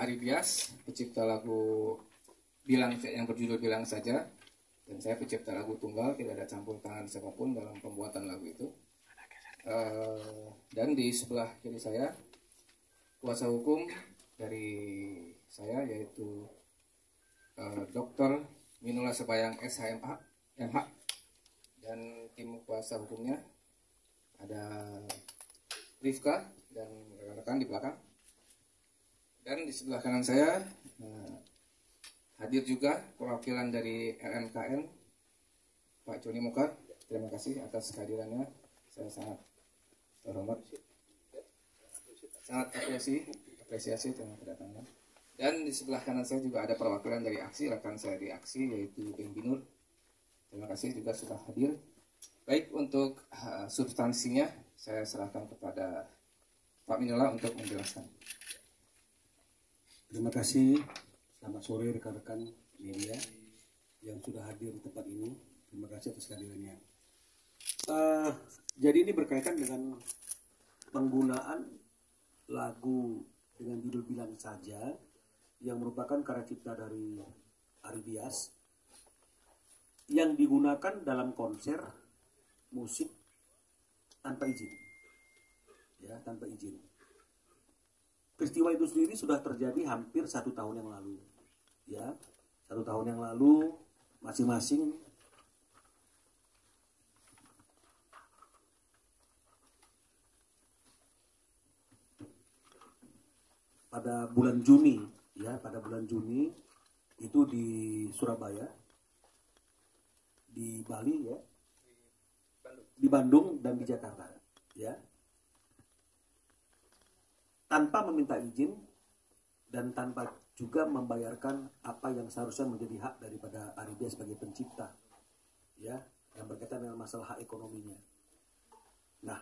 Ari Bias, pencipta lagu Bilang yang berjudul Bilang Saja. Dan saya pencipta lagu tunggal, tidak ada campur tangan siapapun dalam pembuatan lagu itu. Dan di sebelah kiri saya, kuasa hukum dari saya yaitu Dr. Minula Sebayang SHMH, MH, dan tim kuasa hukumnya ada Rifka dan rekan-rekan di belakang. Dan di sebelah kanan saya hadir juga perwakilan dari LMKN, Pak Joni Mukar. Terima kasih atas kehadirannya. Saya sangat terhormat, sangat apresiasi dengan kedatangan. Dan di sebelah kanan saya juga ada perwakilan dari aksi, rekan saya di aksi yaitu Beng Binur. Terima kasih juga sudah hadir. Baik, untuk substansinya saya serahkan kepada Pak Minula untuk menjelaskan. Terima kasih. Selamat sore rekan-rekan media yang sudah hadir di tempat ini. Terima kasih atas kehadirannya. Jadi ini berkaitan dengan penggunaan lagu dengan judul Bilang Saja yang merupakan karya cipta dari Ari Bias yang digunakan dalam konser musik tanpa izin. Ya, tanpa izin. Peristiwa itu sendiri sudah terjadi hampir 1 tahun yang lalu. Ya, 1 tahun yang lalu masing-masing pada bulan Juni, ya, pada bulan Juni itu di Surabaya, di Bali, ya, di Bandung dan di Jakarta, ya, tanpa meminta izin dan tanpa juga membayarkan apa yang seharusnya menjadi hak daripada Ari Bias sebagai pencipta, ya, yang berkaitan dengan masalah hak ekonominya. Nah,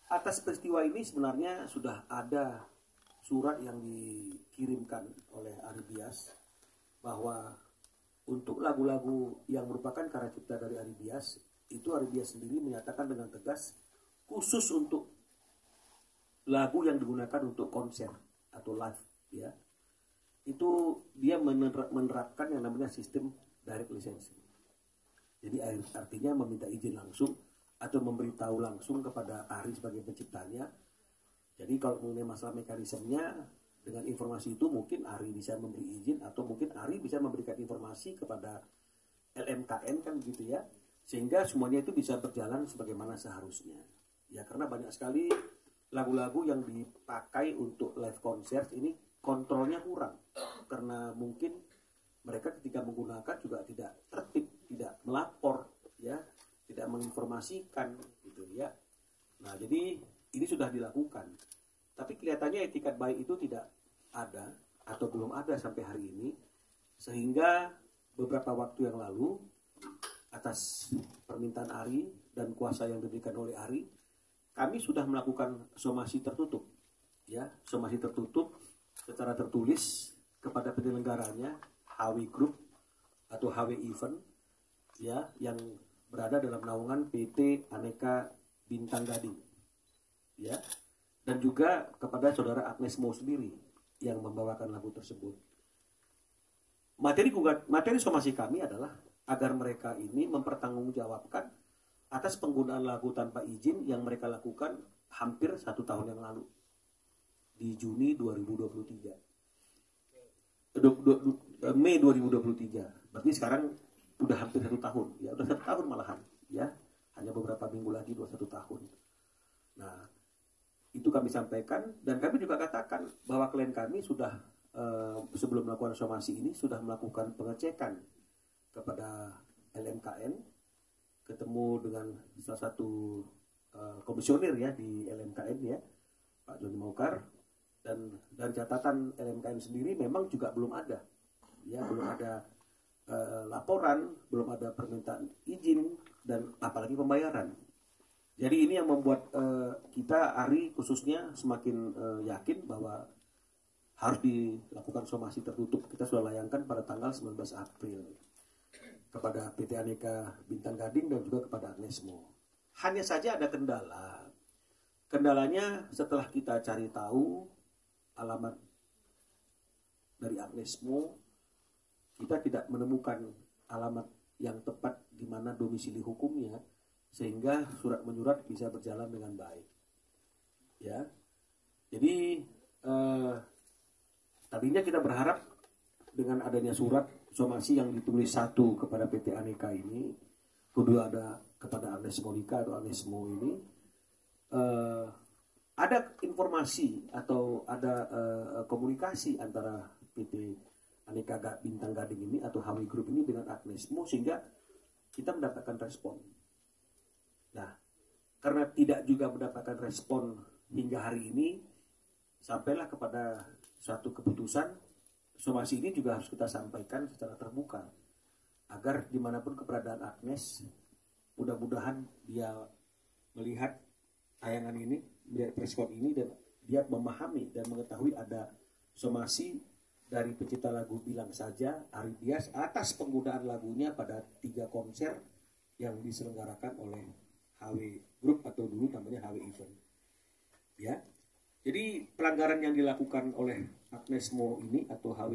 atas peristiwa ini sebenarnya sudah ada surat yang dikirimkan oleh Ari Bias bahwa untuk lagu-lagu yang merupakan karya cipta dari Ari Bias, itu Ari Bias sendiri menyatakan dengan tegas khusus untuk lagu yang digunakan untuk konser atau live, ya, itu dia menerapkan yang namanya sistem direct licensing. Jadi artinya meminta izin langsung atau memberitahu langsung kepada Ari sebagai penciptanya. Jadi kalau mengenai masalah mekanismenya, dengan informasi itu mungkin Ari bisa memberi izin atau mungkin Ari bisa memberikan informasi kepada LMKN, kan gitu ya, sehingga semuanya itu bisa berjalan sebagaimana seharusnya. Ya, karena banyak sekali lagu-lagu yang dipakai untuk live concert ini kontrolnya kurang, karena mungkin mereka ketika menggunakan juga tidak tertib, tidak melapor, ya, tidak menginformasikan, gitu ya. Nah, jadi ini sudah dilakukan, tapi kelihatannya etikat baik itu tidak ada atau belum ada sampai hari ini, sehingga beberapa waktu yang lalu atas permintaan Ari dan kuasa yang diberikan oleh Ari, kami sudah melakukan somasi tertutup, ya, somasi tertutup secara tertulis kepada penyelenggaranya HW Group atau HW Event, ya, yang berada dalam naungan PT Aneka Bintang Gading, ya, dan juga kepada saudara Agnes Mo sendiri yang membawakan lagu tersebut. Materi somasi kami adalah agar mereka ini mempertanggungjawabkan atas penggunaan lagu tanpa izin yang mereka lakukan hampir 1 tahun yang lalu di Juni 2023, Mei 2023. Berarti sekarang udah hampir 1 tahun, ya, udah 1 tahun malahan, ya, hanya beberapa minggu lagi 21 tahun. Nah, itu kami sampaikan dan kami juga katakan bahwa klien kami sudah sebelum melakukan somasi ini sudah melakukan pengecekan kepada LMKN, ketemu dengan salah satu komisioner, ya, di LMKN, ya, Pak Joni Mukar, dan dari catatan LMKN sendiri memang juga belum ada, ya, belum ada laporan, belum ada permintaan izin dan apalagi pembayaran. Jadi ini yang membuat kita, Ari khususnya, semakin yakin bahwa harus dilakukan somasi tertutup. Kita sudah layangkan pada tanggal 19 April kepada PT Aneka Bintang Gading dan juga kepada Agnes Mo. Hanya saja ada kendala. Kendalanya setelah kita cari tahu alamat dari Agnesmo, kita tidak menemukan alamat yang tepat di mana domisili hukumnya, sehingga surat menyurat bisa berjalan dengan baik. Ya, jadi tadinya kita berharap dengan adanya surat somasi yang ditulis satu kepada PT Aneka ini, kedua ada kepada Agnesmo Lika atau Agnesmo ini, ada informasi atau ada komunikasi antara PT Aneka Bintang Gading ini atau HW Group ini dengan Agnesmo, sehingga kita mendapatkan respon. Nah, karena tidak juga mendapatkan respon hingga hari ini, sampailah kepada suatu keputusan, somasi ini juga harus kita sampaikan secara terbuka, agar dimanapun keberadaan Agnes, mudah-mudahan dia melihat tayangan ini, melihat preskon ini, dan dia memahami dan mengetahui ada somasi dari pencipta lagu Bilang Saja, Ari Dias, atas penggunaan lagunya pada 3 konser yang diselenggarakan oleh HW Group atau dulu namanya HW Event. Ya, jadi pelanggaran yang dilakukan oleh Agnesmo ini atau HW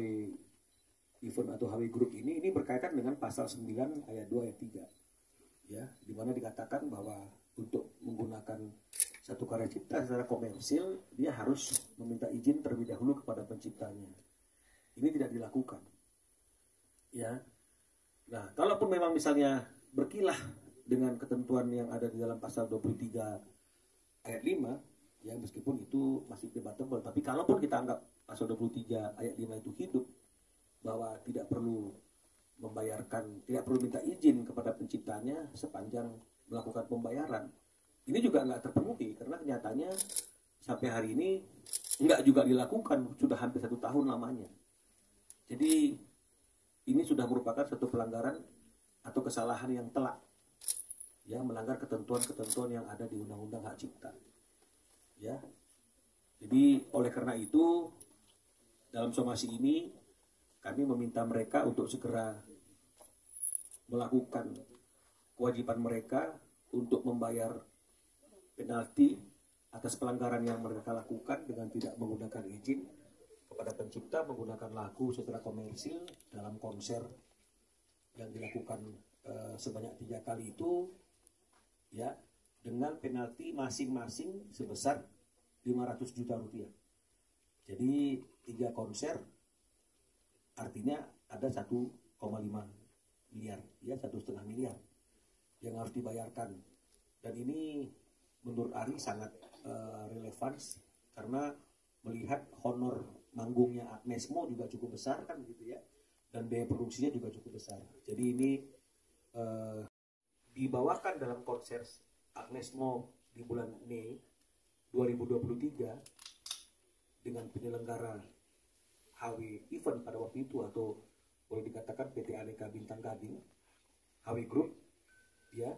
Event atau HW Group ini berkaitan dengan pasal 9 ayat 2 ayat 3. Ya, di mana dikatakan bahwa untuk menggunakan satu karya cipta secara komersil, dia harus meminta izin terlebih dahulu kepada penciptanya. Ini tidak dilakukan. Ya. Nah, kalaupun memang misalnya berkilah dengan ketentuan yang ada di dalam pasal 23 ayat 5, ya meskipun itu masih debatable, tapi kalaupun kita anggap pasal 23 ayat 5 itu hidup, bahwa tidak perlu membayarkan, tidak perlu minta izin kepada penciptanya sepanjang melakukan pembayaran, ini juga nggak terpenuhi, karena kenyataannya sampai hari ini nggak juga dilakukan, sudah hampir 1 tahun lamanya. Jadi ini sudah merupakan satu pelanggaran atau kesalahan yang telak, ya, melanggar ketentuan-ketentuan yang ada di Undang-Undang Hak Cipta. Ya, jadi oleh karena itu dalam somasi ini kami meminta mereka untuk segera melakukan kewajiban mereka untuk membayar penalti atas pelanggaran yang mereka lakukan dengan tidak menggunakan izin kepada pencipta menggunakan lagu secara komersil dalam konser yang dilakukan sebanyak 3 kali itu, ya, dengan penalti masing-masing sebesar 500 juta rupiah. Jadi 3 konser artinya ada 1,5 miliar, ya, 1,5 miliar yang harus dibayarkan. Dan ini menurut Ari sangat relevan, karena melihat honor manggungnya Agnesmo juga cukup besar kan gitu ya, dan biaya produksinya juga cukup besar. Jadi ini dibawakan dalam konser Agnesmo di bulan Mei 2023 dengan penyelenggara HW Event pada waktu itu, atau boleh dikatakan PT Aneka Bintang Gading, HW Group, ya,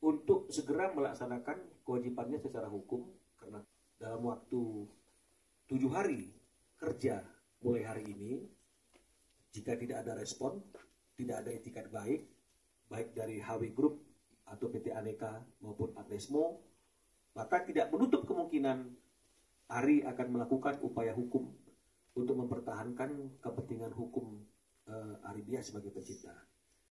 untuk segera melaksanakan kewajibannya secara hukum, karena dalam waktu 7 hari kerja mulai hari ini, jika tidak ada respon, tidak ada etikat baik dari HW Group atau PT Aneka maupun Agnesmo, maka tidak menutup kemungkinan Ari akan melakukan upaya hukum untuk mempertahankan kepentingan hukum Ari Dias sebagai pencipta.